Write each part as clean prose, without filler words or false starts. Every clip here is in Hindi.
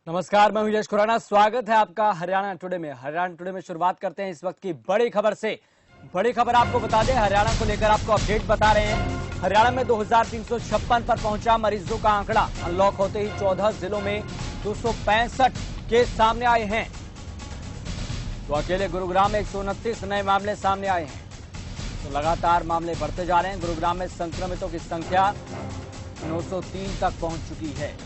नमस्कार, मैं हूं यश खुराना। स्वागत है आपका हरियाणा टुडे में। हरियाणा टुडे में शुरुआत करते हैं इस वक्त की बड़ी खबर से। बड़ी खबर आपको बता दें, हरियाणा को लेकर आपको अपडेट बता रहे हैं। हरियाणा में 2356 पर पहुंचा मरीजों का आंकड़ा। अनलॉक होते ही 14 जिलों में 265 केस सामने आए हैं। तो अकेले गुरुग्राम में 129 नए मामले सामने आए हैं। तो लगातार मामले बढ़ते जा रहे हैं। गुरुग्राम में संक्रमितों की संख्या 903 तक पहुंच चुकी है।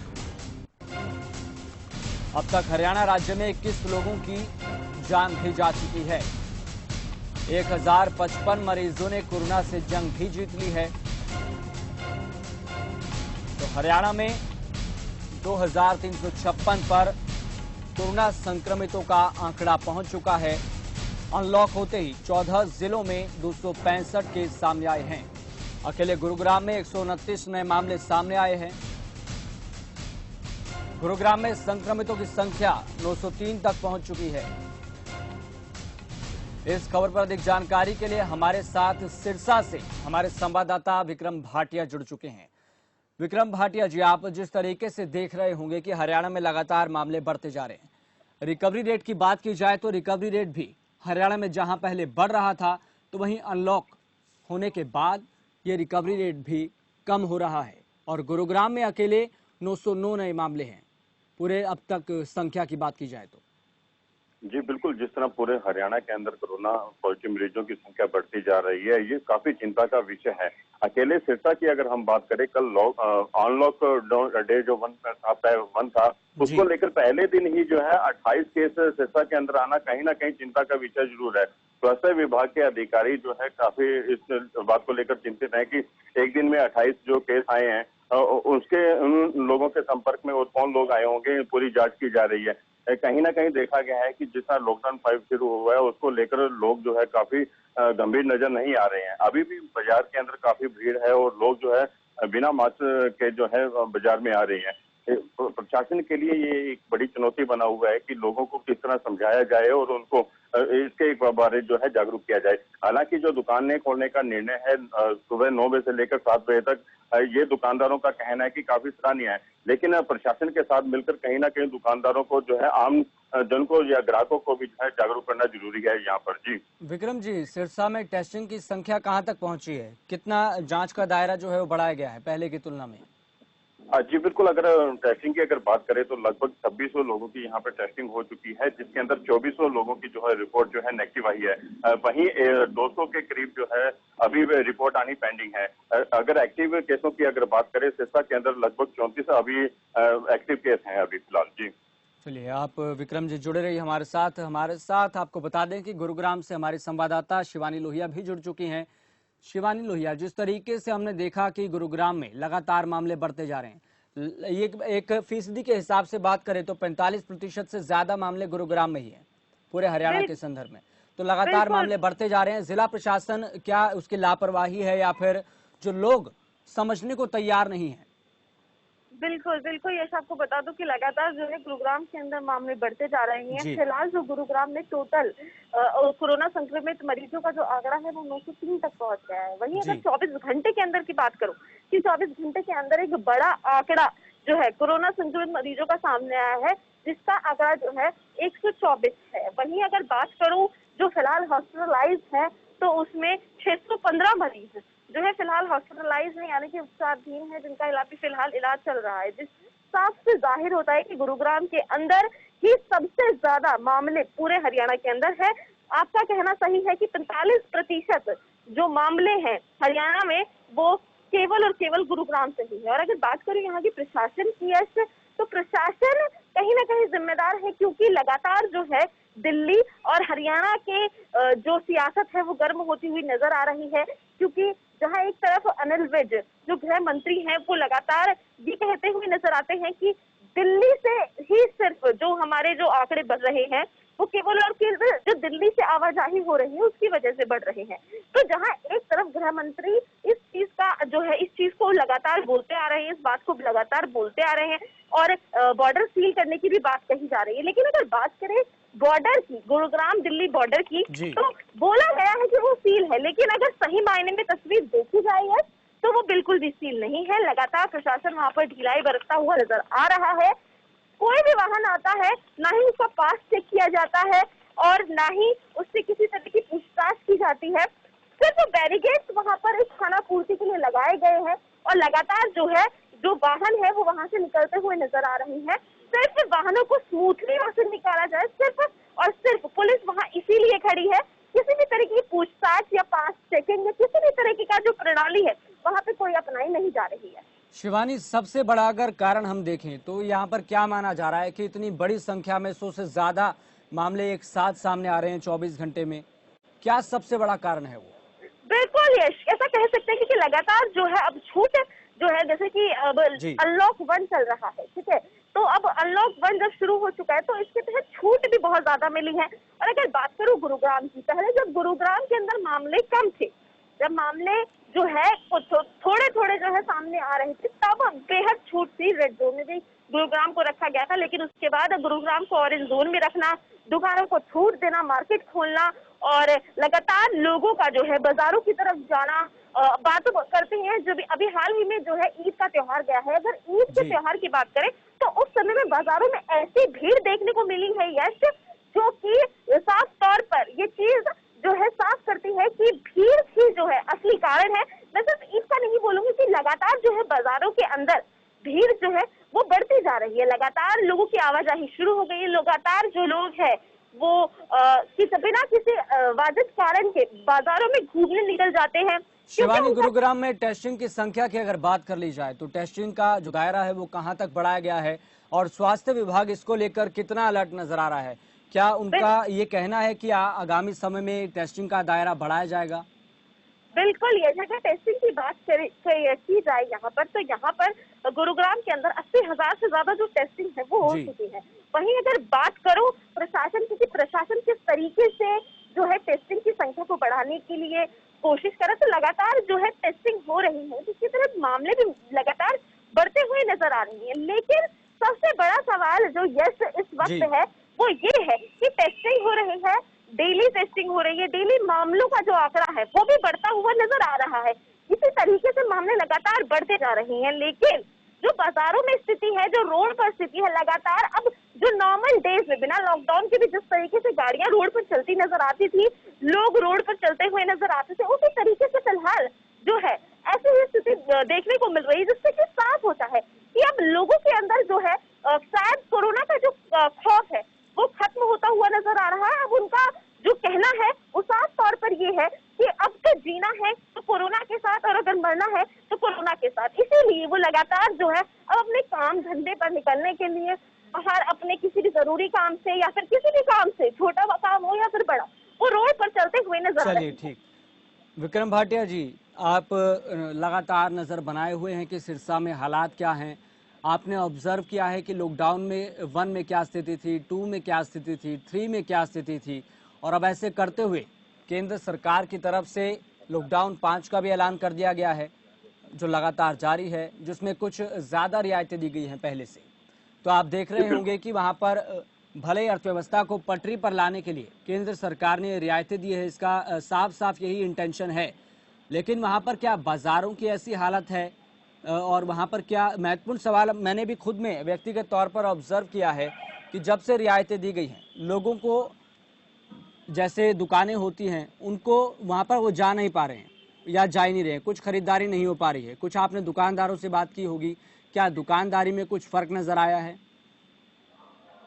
अब तक हरियाणा राज्य में 21 लोगों की जान भी जा चुकी है। 1055 मरीजों ने कोरोना से जंग भी जीत ली है। तो हरियाणा में 2356 पर कोरोना संक्रमितों का आंकड़ा पहुंच चुका है। अनलॉक होते ही 14 जिलों में 265 केस सामने आए हैं। अकेले गुरुग्राम में 129 नए मामले सामने आए हैं। गुरुग्राम में संक्रमितों की संख्या 903 तक पहुंच चुकी है। इस खबर पर अधिक जानकारी के लिए हमारे साथ सिरसा से हमारे संवाददाता विक्रम भाटिया जुड़ चुके हैं। विक्रम भाटिया जी, आप जिस तरीके से देख रहे होंगे कि हरियाणा में लगातार मामले बढ़ते जा रहे हैं। रिकवरी रेट की बात की जाए तो रिकवरी रेट भी हरियाणा में जहां पहले बढ़ रहा था, तो वहीं अनलॉक होने के बाद ये रिकवरी रेट भी कम हो रहा है। और गुरुग्राम में अकेले 909 नए मामले हैं पूरे अब तक संख्या की बात की जाए तो। जी बिल्कुल, जिस तरह पूरे हरियाणा के अंदर कोरोना पॉजिटिव मरीजों की संख्या बढ़ती जा रही है, ये काफी चिंता का विषय है। अकेले सिरसा की अगर हम बात करें, कल अनलॉक डे जो वन था, उसको लेकर पहले दिन ही जो है 28 केस सिरसा के अंदर आना कहीं ना कहीं चिंता का विषय जरूर है। स्वास्थ्य विभाग के अधिकारी जो है काफी इस बात को लेकर चिंतित है कि एक दिन में 28 जो केस आए हैं, उसके उन लोगों के संपर्क में और कौन लोग आए होंगे, पूरी जांच की जा रही है। कहीं ना कहीं देखा गया है कि जिस तरह लॉकडाउन 5 शुरू हुआ है, उसको लेकर लोग जो है काफी गंभीर नजर नहीं आ रहे हैं। अभी भी बाजार के अंदर काफी भीड़ है और लोग जो है बिना मास्क के जो है बाजार में आ रहे हैं। प्रशासन के लिए ये एक बड़ी चुनौती बना हुआ है कि लोगों को किस तरह समझाया जाए और उनको इसके बारे जो है जागरूक किया जाए। हालांकि जो दुकानें खोलने का निर्णय है सुबह 9 बजे से लेकर 7 बजे तक, ये दुकानदारों का कहना है कि काफी सराहनीय है। लेकिन प्रशासन के साथ मिलकर कहीं ना कहीं दुकानदारों को जो है आम जन को या ग्राहकों को भी जो है जागरूक करना जरूरी है यहाँ पर। जी विक्रम जी, सिरसा में टेस्टिंग की संख्या कहां तक पहुंची है? कितना जांच का दायरा जो है वो बढ़ाया गया है पहले की तुलना में? जी बिल्कुल, अगर टेस्टिंग की अगर बात करें तो लगभग 2600 लोगों की यहाँ पर टेस्टिंग हो चुकी है, जिसके अंदर 2400 लोगों की जो है रिपोर्ट जो है नेगेटिव आई है। वहीं 200 के करीब जो है अभी रिपोर्ट आनी पेंडिंग है। अगर एक्टिव केसों की अगर बात करें, सिरसा के अंदर लगभग 34 अभी एक्टिव केस हैं अभी फिलहाल। जी चलिए, आप विक्रम जी जुड़े रहिए हमारे साथ आपको बता दें कि गुरुग्राम से हमारी संवाददाता शिवानी लोहिया भी जुड़ चुकी हैं। शिवानी लोहिया, जिस तरीके से हमने देखा कि गुरुग्राम में लगातार मामले बढ़ते जा रहे हैं, ये एक फीसदी के हिसाब से बात करें तो 45% से ज्यादा मामले गुरुग्राम में ही है पूरे हरियाणा के संदर्भ में। तो लगातार मामले बढ़ते जा रहे हैं। जिला प्रशासन क्या उसकी लापरवाही है या फिर जो लोग समझने को तैयार नहीं है? बिल्कुल बिल्कुल, यश आपको बता दूं कि लगातार जो है गुरुग्राम के अंदर मामले बढ़ते जा रहे हैं। फिलहाल जो गुरुग्राम में टोटल कोरोना संक्रमित मरीजों का जो आंकड़ा है वो 903 तक पहुंच गया है। वहीं अगर 24 घंटे के अंदर की बात करूं कि 24 घंटे के अंदर एक बड़ा आंकड़ा जो है कोरोना संक्रमित मरीजों का सामने आया है, जिसका आंकड़ा जो है 124 है। वहीं अगर बात करूं जो फिलहाल हॉस्पिटलाइज है, तो उसमें 615 मरीज जो है फिलहाल हॉस्पिटलाइज है, यानी कि उपचाराधीन है, जिनका फिलहाल इलाज चल रहा है। जिस साफ से जाहिर होता है कि गुरुग्राम के अंदर ही सबसे ज्यादा मामले पूरे हरियाणा के अंदर है। आपका कहना सही है कि 45% जो मामले हैं हरियाणा में, वो केवल और केवल गुरुग्राम से ही है। और अगर बात करें यहाँ की प्रशासन की, तो प्रशासन कहीं ना कहीं जिम्मेदार है, क्योंकि लगातार जो है दिल्ली और हरियाणा के जो सियासत है वो गर्म होती हुई नजर आ रही है। क्योंकि जहां एक तरफ अनिल विज जो गृह मंत्री हैं, वो लगातार ये कहते हुए नजर आते हैं कि दिल्ली से ही सिर्फ जो हमारे जो आंकड़े बढ़ रहे हैं वो केवल और केवल जो दिल्ली से आवाजाही हो रही है उसकी वजह से बढ़ रहे हैं। तो जहां एक तरफ गृह मंत्री इस चीज का जो है इस चीज को लगातार बोलते आ रहे हैं, इस बात को लगातार बोलते आ रहे हैं और बॉर्डर सील करने की भी बात कही जा रही है। लेकिन अगर बात करें बॉर्डर की, गुरुग्राम दिल्ली बॉर्डर की, तो बोला गया है कि वो सील है, लेकिन अगर सही मायने में तस्वीर देखी जाए तो वो बिल्कुल भी सील नहीं है। लगातार प्रशासन वहां पर ढिलाई बरतता हुआ नजर आ रहा है। कोई भी वाहन आता है ना ही उसका पास चेक किया जाता है और ना ही उससे किसी तरह की पूछताछ की जाती है। सिर्फ बैरिकेड्स वहां पर इस खाना पूर्ति के लिए लगाए गए हैं और लगातार जो वाहन है वो वहां से निकलते हुए नजर आ रहे हैं। सिर्फ वाहनों को स्मूथली वहां से निकाला जाए, सिर्फ और सिर्फ पुलिस वहां इसीलिए खड़ी है। किसी भी तरह की पूछताछ या पास चेकिंग या किसी भी तरह की का जो प्रणाली है वहां पे कोई अपनाई नहीं जा रही है। शिवानी, सबसे बड़ा अगर कारण हम देखें तो यहाँ पर क्या माना जा रहा है कि इतनी बड़ी संख्या में 100 से ज्यादा मामले एक साथ सामने आ रहे हैं 24 घंटे में, क्या सबसे बड़ा कारण है वो? बिल्कुल यश, ऐसा कह सकते हैं कि लगातार अब छूट जैसे कि अब अनलॉक 1 चल रहा है, ठीक है, तो अब अनलॉक 1 जब शुरू हो चुका है तो इसके तहत छूट भी बहुत ज्यादा मिली है। और अगर बात करूं गुरुग्राम की, पहले जब गुरुग्राम के अंदर मामले कम थे, जब मामले थोड़े थोड़े सामने आ रहे थे, तब बेहद छूट थी। रेड जोन में भी गुरुग्राम को रखा गया था, लेकिन उसके बाद गुरुग्राम को ऑरेंज जोन में रखना, दुकानों को छूट देना, मार्केट खोलना और लगातार लोगों का बाजारों की तरफ जाना। बात करते हैं जब अभी हाल ही में ईद का त्योहार गया है, अगर ईद के त्योहार की बात करें तो उस समय में बाजारों में ऐसी भीड़ देखने को मिली है यश, जो कि साफ तौर पर ये चीज साफ करती है कि भीड़ ही असली कारण है। मैं सिर्फ ईद का नहीं बोलूंगी कि लगातार बाजारों के अंदर भीड़ वो बढ़ती जा रही है। लगातार लोगों की आवाजाही शुरू हो गई है, लगातार जो लोग हैं वो बिना किसी वाजिब कारण के बाजारों में घूमने निकल जाते हैं। शिवानी, गुरुग्राम में टेस्टिंग की संख्या की अगर बात कर ली जाए तो टेस्टिंग का जो दायरा है वो कहां तक बढ़ाया गया है और स्वास्थ्य विभाग इसको लेकर कितना अलर्ट नजर आ रहा है? क्या उनका ये कहना है कि आगामी समय में टेस्टिंग का दायरा बढ़ाया जाएगा? बिल्कुल, ये जगह टेस्टिंग की बात की जाए यहाँ पर, तो यहाँ पर गुरुग्राम के अंदर 80,000 से ज्यादा जो टेस्टिंग है वो हो चुकी है। वहीं अगर बात करूं प्रशासन की, प्रशासन किस तरीके से टेस्टिंग की संख्या को बढ़ाने के लिए कोशिश करे, तो लगातार टेस्टिंग हो रही है, जिसकी तरफ मामले भी लगातार बढ़ते हुए नजर आ रही है। लेकिन सबसे बड़ा सवाल जो इस वक्त है वो ये है कि टेस्टिंग हो रही है, डेली टेस्टिंग हो रही है, डेली मामलों का जो आंकड़ा है वो भी बढ़ता हुआ नजर आ रहा है। इसी तरीके से मामले लगातार बढ़ते जा रहे हैं, लेकिन जो बाजारों में स्थिति है, जो रोड पर स्थिति है, लगातार अब जो नॉर्मल डेज में बिना लॉकडाउन के भी जिस तरीके से गाड़ियां रोड पर चलती नजर आती थी, लोग रोड पर चलते हुए नजर आते थे, उसी तरीके से फिलहाल ऐसी ही स्थिति देखने को मिल रही है, जिससे कि साफ होता है कि अब लोगों के अंदर शायद कोरोना का जो खौफ है वो खत्म होता हुआ नजर आ रहा है। अब उनका जो कहना है वो साफ तौर पर ये है कि अब तो जीना है तो कोरोना के साथ, और अगर मरना है तो कोरोना के साथ। इसीलिए वो लगातार अब अपने काम धंधे पर निकलने के लिए बाहर अपने किसी भी जरूरी काम से या फिर किसी भी काम से, छोटा काम हो या फिर बड़ा, वो रोड पर चलते हुए नजर आ रहे हैं। ठीक, विक्रम भाटिया जी, आप लगातार नजर बनाए हुए हैं कि सिरसा में हालात क्या हैं। आपने ऑब्जर्व किया है कि लॉकडाउन में 1 में क्या स्थिति थी, 2 में क्या स्थिति थी, 3 में क्या स्थिति थी, और अब ऐसे करते हुए केंद्र सरकार की तरफ से लॉकडाउन 5 का भी ऐलान कर दिया गया है, जो लगातार जारी है, जिसमें कुछ ज़्यादा रियायतें दी गई हैं पहले से। तो आप देख रहे होंगे कि वहाँ पर भले ही अर्थव्यवस्था को पटरी पर लाने के लिए केंद्र सरकार ने रियायतें दी है, इसका साफ साफ यही इंटेंशन है, लेकिन वहाँ पर क्या बाजारों की ऐसी हालत है और वहाँ पर क्या, महत्वपूर्ण सवाल मैंने भी खुद में व्यक्तिगत तौर पर ऑब्जर्व किया है कि जब से रियायतें दी गई हैं, लोगों को जैसे दुकानें होती हैं उनको वहाँ पर वो जा नहीं पा रहे हैं या जा ही नहीं रहे हैं, कुछ खरीदारी नहीं हो पा रही है। कुछ आपने दुकानदारों से बात की होगी, क्या दुकानदारी में कुछ फर्क नजर आया है?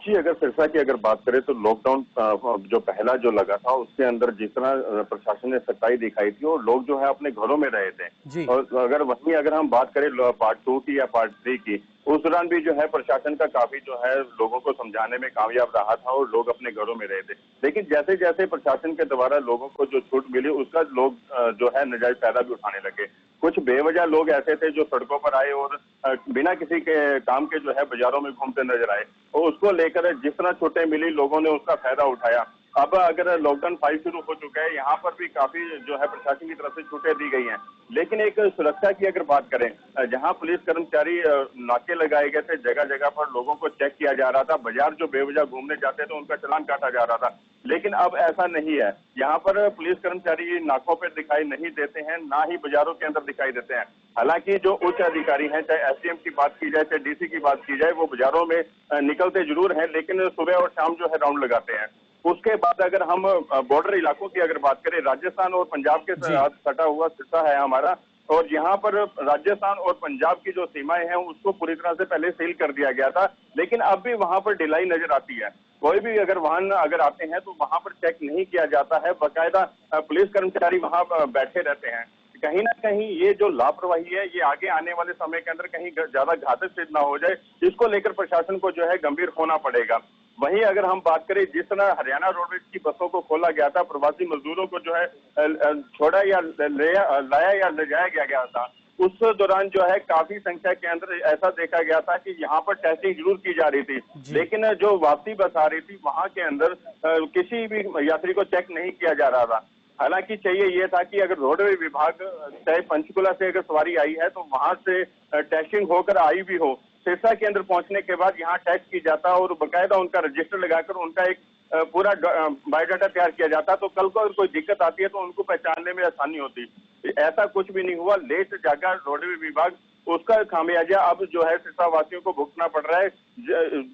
जी, अगर सिरसा की अगर बात करें तो लॉकडाउन जो पहला जो लगा था उसके अंदर जितना प्रशासन ने सख्ताई दिखाई थी और लोग अपने घरों में रहे थे। और अगर हम बात करें पार्ट 2 की या पार्ट 3 की, उस दौरान भी प्रशासन का काफी लोगों को समझाने में कामयाब रहा था और लोग अपने घरों में रहे थे। लेकिन जैसे जैसे प्रशासन के द्वारा लोगों को जो छूट मिली, उसका लोग नाजायज फायदा भी उठाने लगे। कुछ बेवजह लोग ऐसे थे जो सड़कों पर आए और बिना किसी के काम के बाजारों में घूमते नजर आए, और उसको लेकर जिस तरह छूटें मिली लोगों ने उसका फायदा उठाया। अब अगर लॉकडाउन 5 शुरू हो चुका है, यहाँ पर भी काफी जो है प्रशासन की तरफ से छूटें दी गई हैं। लेकिन एक सुरक्षा की अगर बात करें, जहाँ पुलिस कर्मचारी नाके लगाए गए थे, जगह जगह पर लोगों को चेक किया जा रहा था, बाजार जो बेवजह घूमने जाते थे उनका चालान काटा जा रहा था। लेकिन अब ऐसा नहीं है, यहाँ पर पुलिस कर्मचारी नाकों पर दिखाई नहीं देते हैं, ना ही बाजारों के अंदर दिखाई देते हैं। हालांकि जो उच्च अधिकारी हैं, चाहे एसडीएम की बात की जाए, चाहे डीसी की बात की जाए, वो बाजारों में निकलते जरूर हैं, लेकिन सुबह और शाम जो है राउंड लगाते हैं। उसके बाद अगर हम बॉर्डर इलाकों की अगर बात करें, राजस्थान और पंजाब के साथ सटा हुआ सिरसा है हमारा, और यहाँ पर राजस्थान और पंजाब की जो सीमाएं हैं उसको पूरी तरह से पहले सील कर दिया गया था, लेकिन अब भी वहां पर ढिलाई नजर आती है। कोई भी अगर वाहन अगर आते हैं तो वहां पर चेक नहीं किया जाता है, बाकायदा पुलिस कर्मचारी वहां बैठे रहते हैं। कहीं ना कहीं ये जो लापरवाही है, ये आगे आने वाले समय के अंदर कहीं ज्यादा घातक सिद्ध ना हो जाए, इसको लेकर प्रशासन को जो है गंभीर होना पड़ेगा। वहीं अगर हम बात करें, जिस तरह हरियाणा रोडवेज की बसों को खोला गया था, प्रवासी मजदूरों को जो है छोड़ा या लाया या ले जाया गया था, उस दौरान जो है काफी संख्या के अंदर ऐसा देखा गया था कि यहाँ पर टेस्टिंग जरूर की जा रही थी, लेकिन जो वापसी बस आ रही थी वहां के अंदर किसी भी यात्री को चेक नहीं किया जा रहा था। हालांकि चाहिए यह था कि अगर रोडवे विभाग, चाहे पंचकुला से अगर सवारी आई है तो वहां से टेस्टिंग होकर आई भी हो, सिरसा के अंदर पहुंचने के बाद यहाँ टेस्ट की जाता और बाकायदा उनका रजिस्टर लगाकर उनका एक पूरा बायोडाटा तैयार किया जाता, तो कल को अगर कोई दिक्कत आती है तो उनको पहचानने में आसानी होती। ऐसा कुछ भी नहीं हुआ, लेट जागा रोडवे विभाग, उसका खामियाजा अब जो है सिरसा वासियों को भुगतना पड़ रहा है।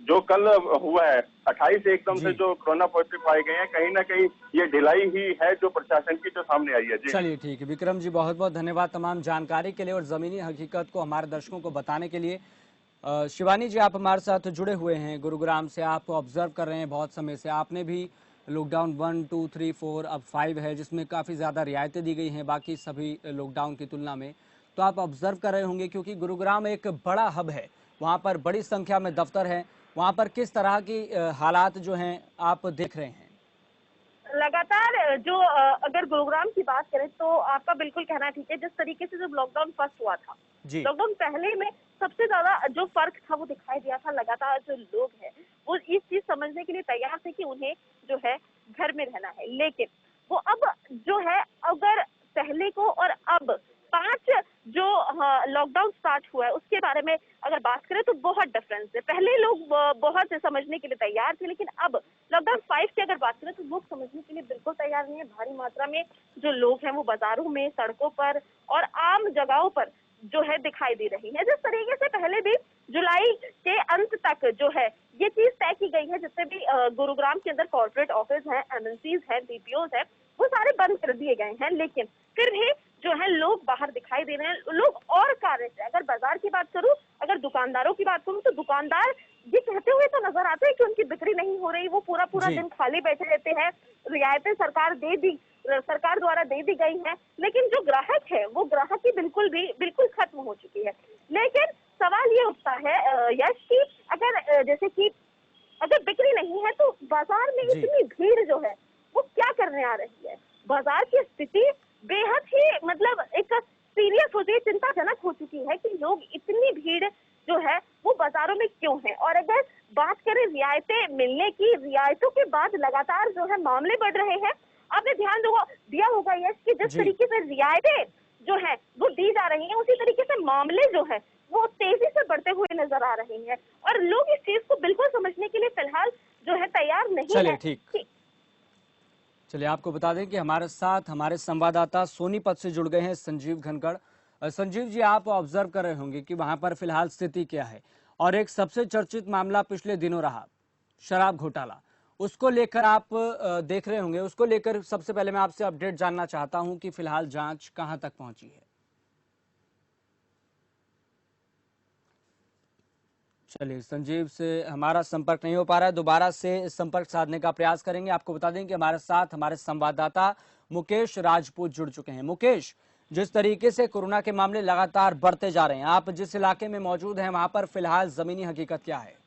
जो कल हुआ है 28 एकदम से जो कोरोना पॉजिटिव पाए गए हैं, कहीं ना कहीं ये ढिलाई ही है जो प्रशासन की जो सामने आई है। जी चलिए ठीक है विक्रम जी, बहुत बहुत धन्यवाद तमाम जानकारी के लिए और जमीनी हकीकत को हमारे दर्शकों को बताने के लिए। शिवानी जी, आप हमारे साथ जुड़े हुए हैं गुरुग्राम से, आप ऑब्जर्व कर रहे हैं बहुत समय से, आपने भी लॉकडाउन 1, 2, 3, 4 अब 5 है जिसमें काफ़ी ज़्यादा रियायतें दी गई हैं बाकी सभी लॉकडाउन की तुलना में, तो आप ऑब्जर्व कर रहे होंगे क्योंकि गुरुग्राम एक बड़ा हब है, वहाँ पर बड़ी संख्या में दफ्तर हैं, वहाँ पर किस तरह की हालात जो हैं आप देख रहे हैं? लगातार जो अगर गुरुग्राम की बात करें तो आपका बिल्कुल कहना ठीक है। जिस तरीके से जब लॉकडाउन फर्स्ट हुआ था, लॉकडाउन पहले में सबसे ज्यादा जो फर्क था वो दिखाई दिया था। लगातार जो लोग हैं वो इस चीज समझने के लिए तैयार थे कि उन्हें जो है घर में रहना है, लेकिन वो अब जो है अगर पहले को और अब 5 जो लॉकडाउन स्टार्ट हुआ है उसके बारे में अगर बात करें तो बहुत डिफरेंस है। पहले लोग बहुत समझने के लिए तैयार थे, लेकिन अब लॉकडाउन 5 की अगर बात करें तो लोग समझने के लिए बिल्कुल तैयार नहीं है। भारी मात्रा में जो लोग हैं वो बाजारों में, सड़कों पर और आम जगहों पर जो है दिखाई दे रही है। जिस तरीके से पहले भी जुलाई के अंत तक जो है ये चीज तय की गई है, जितने भी गुरुग्राम के अंदर कॉर्पोरेट ऑफिस हैं, एमएनसीज हैं, बीपीओज हैं, वो सारे बंद कर दिए गए हैं, लेकिन फिर भी जो है लोग बाहर दिखाई दे रहे हैं, लोग और कार्य से। अगर बाजार की बात करूं, अगर दुकानदारों की बात करूं तो दुकानदार ये कहते हुए तो नजर आते हैं कि उनकी बिक्री नहीं हो रही, वो पूरा दिन खाली बैठे रहते हैं। रियायतें सरकार द्वारा दे दी गई है, लेकिन जो ग्राहक है वो ग्राहकी बिल्कुल खत्म हो चुकी है। लेकिन सवाल ये उठता है यश कि अगर बिक्री नहीं है तो बाजार में इतनी भीड़ जो है वो क्या करने आ रही है। बाजार की स्थिति बेहद ही मतलब एक सीरियस हो गई, चिंताजनक हो चुकी है कि लोग इतनी भीड़ जो है वो बाजारों में क्यों है। और अगर बात करें रियायतें मिलने की, रियायतों के बाद लगातार जो है मामले बढ़ रहे हैं। आपने ध्यान दिया होगा यश कि जिस तरीके से रियायतें जो है वो दी जा रही हैं, उसी तरीके से मामले जो है वो तेजी से बढ़ते हुए नजर आ रहे हैं और लोग इस चीज को बिल्कुल समझने के लिए फिलहाल जो है तैयार नहीं है। ठीक, चलिए आपको बता दें कि हमारे साथ हमारे संवाददाता सोनीपत से जुड़ गए हैं संजीव घनगड़। संजीव जी, आप ऑब्जर्व कर रहे होंगे कि वहां पर फिलहाल स्थिति क्या है और एक सबसे चर्चित मामला पिछले दिनों रहा शराब घोटाला, उसको लेकर आप देख रहे होंगे। उसको लेकर सबसे पहले मैं आपसे अपडेट जानना चाहता हूं कि फिलहाल जांच कहां तक पहुंची है। चलिए, संजीव से हमारा संपर्क नहीं हो पा रहा है, दोबारा से संपर्क साधने का प्रयास करेंगे। आपको बता दें कि हमारे साथ हमारे संवाददाता मुकेश राजपूत जुड़ चुके हैं। मुकेश, जिस तरीके से कोरोना के मामले लगातार बढ़ते जा रहे हैं, आप जिस इलाके में मौजूद हैं वहां पर फिलहाल जमीनी हकीकत क्या है?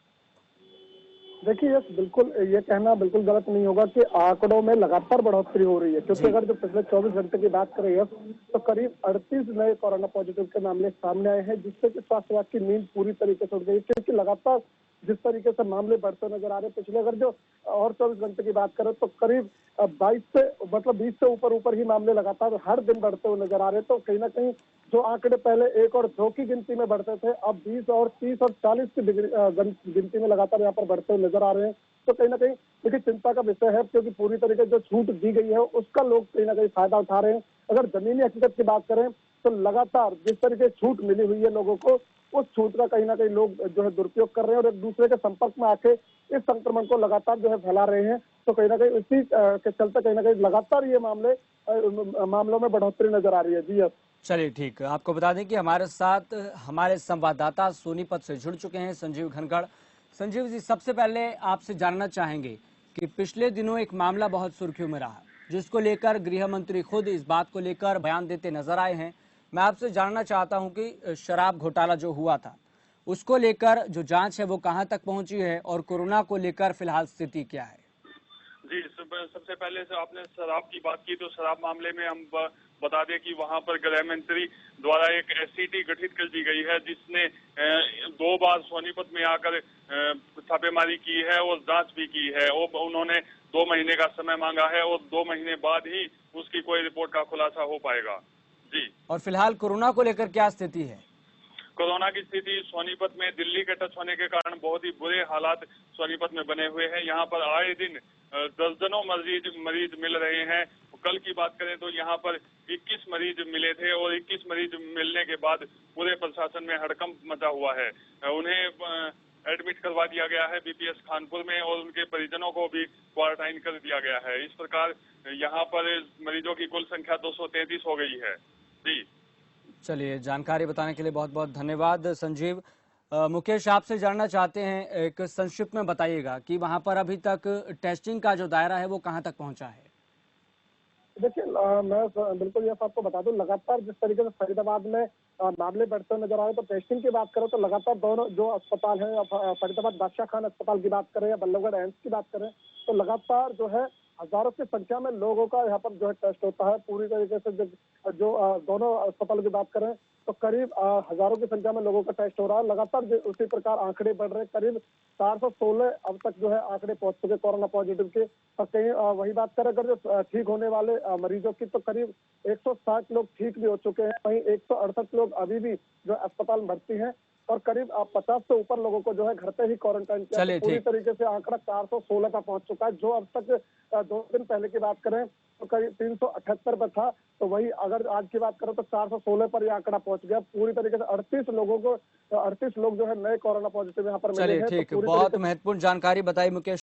देखिए यस, बिल्कुल ये कहना बिल्कुल गलत नहीं होगा कि आंकड़ों में लगातार बढ़ोतरी हो रही है, क्योंकि अगर जो पिछले 24 घंटे की बात करें यस, तो करीब 38 नए कोरोना पॉजिटिव के मामले सामने आए हैं, जिससे कि स्वास्थ्य विभाग की नींद पूरी तरीके से उड़ गई, क्योंकि लगातार जिस तरीके से मामले बढ़ते नजर आ रहे हैं, पिछले अगर जो और 24 घंटे की बात करें तो करीब 22 से मतलब 20 से ऊपर ही मामले लगातार हर दिन बढ़ते हुए नजर आ रहे हैं। तो कहीं ना कहीं जो आंकड़े पहले 1 और 2 की गिनती में बढ़ते थे, अब 20 और 30 और 40 की गिनती में लगातार यहाँ पर बढ़ते हुए नजर आ रहे हैं। तो कहीं ना कहीं देखिए चिंता का विषय है, क्योंकि पूरी तरीके से जो छूट दी गई है उसका लोग कहीं ना कहीं फायदा उठा रहे हैं। अगर जमीनी हकीकत की बात करें तो लगातार जिस तरीके छूट मिली हुई है लोगों को, उस छूट का कहीं ना कहीं लोग जो है दुरुपयोग कर रहे हैं और एक दूसरे के संपर्क में आके इस संक्रमण को लगातार जो है फैला रहे हैं। तो कहीं ना कहीं इसी के चलते कहीं ना कहीं लगातार ये मामलों में बढ़ोतरी नजर आ रही है। जी चलिए ठीक है, आपको बता दें कि हमारे साथ हमारे संवाददाता सोनीपत से जुड़ चुके हैं संजीव घनगड़। संजीव जी, सबसे पहले आपसे जानना चाहेंगे कि पिछले दिनों एक मामला बहुत सुर्खियों में रहा, जिसको लेकर गृह मंत्री खुद इस बात को लेकर बयान देते नजर आए हैं। मैं आपसे जानना चाहता हूं कि शराब घोटाला जो हुआ था उसको लेकर जो जांच है वो कहां तक पहुंची है और कोरोना को लेकर फिलहाल स्थिति क्या है? जी, सबसे पहले से आपने शराब की बात की, तो शराब मामले में हम बता दें कि वहां पर गृह मंत्री द्वारा एक एससीटी गठित कर दी गई है, जिसने 2 बार सोनीपत में आकर छापेमारी की है और जांच भी की है। और उन्होंने 2 महीने का समय मांगा है और 2 महीने बाद ही उसकी कोई रिपोर्ट का खुलासा हो पाएगा। जी, और फिलहाल कोरोना को लेकर क्या स्थिति है? कोरोना की स्थिति सोनीपत में दिल्ली के टच होने के कारण बहुत ही बुरे हालात सोनीपत में बने हुए हैं। यहाँ पर आए दिन दर्जनों मरीज मिल रहे हैं। कल की बात करें तो यहाँ पर 21 मरीज मिले थे और 21 मरीज मिलने के बाद पूरे प्रशासन में हड़कंप मचा हुआ है। उन्हें एडमिट करवा दिया गया है बीपीएस खानपुर में और उनके परिजनों को भी क्वारंटाइन कर दिया गया है। इस प्रकार यहाँ पर मरीजों की कुल संख्या 233 हो गई है। जी, चलिए, जानकारी बताने के लिए बहुत बहुत धन्यवाद संजीव। मुकेश, आपसे जानना चाहते हैं, एक संक्षिप्त में बताइएगा कि वहां पर अभी तक टेस्टिंग का जो दायरा है वो कहां तक पहुंचा है? देखिए मैं बिल्कुल ये आपको बता दूं, लगातार जिस तरीके से फरीदाबाद में मामले बढ़ते हुए नजर आ रहे हैं, तो टेस्टिंग की बात करें तो लगातार दोनों जो अस्पताल है, फरीदाबाद बादशाह खान अस्पताल की बात करें या बल्लभगढ़ एम्स की बात करें, तो लगातार जो है हजारों की संख्या में लोगों का यहाँ पर जो है टेस्ट होता है। पूरी तरीके से जो दोनों अस्पताल की बात करें तो करीब हजारों की संख्या में लोगों का टेस्ट हो रहा है। लगातार उसी प्रकार आंकड़े बढ़ रहे हैं। करीब 416 अब तक जो है आंकड़े पहुंच चुके कोरोना पॉजिटिव के। और कहीं वही बात करें अगर जो ठीक होने वाले मरीजों की, तो करीब 160 लोग ठीक भी हो चुके हैं। वहीं 168 लोग अभी भी जो अस्पताल में भर्ती हैं और करीब 50 से ऊपर लोगों को जो है घर पे ही क्वारंटाइन किया। तो पूरी तरीके से आंकड़ा 416 पर पहुंच चुका है। जो अब तक 2 दिन पहले की बात करें तो करीब 378 पर था, तो वही अगर आज की बात करें तो 416 पर यह आंकड़ा पहुंच गया। पूरी तरीके से 38 लोग जो है नए कोरोना पॉजिटिव यहाँ पर मिले हैं। चलिए ठीक, बहुत महत्वपूर्ण जानकारी बताई मुकेश।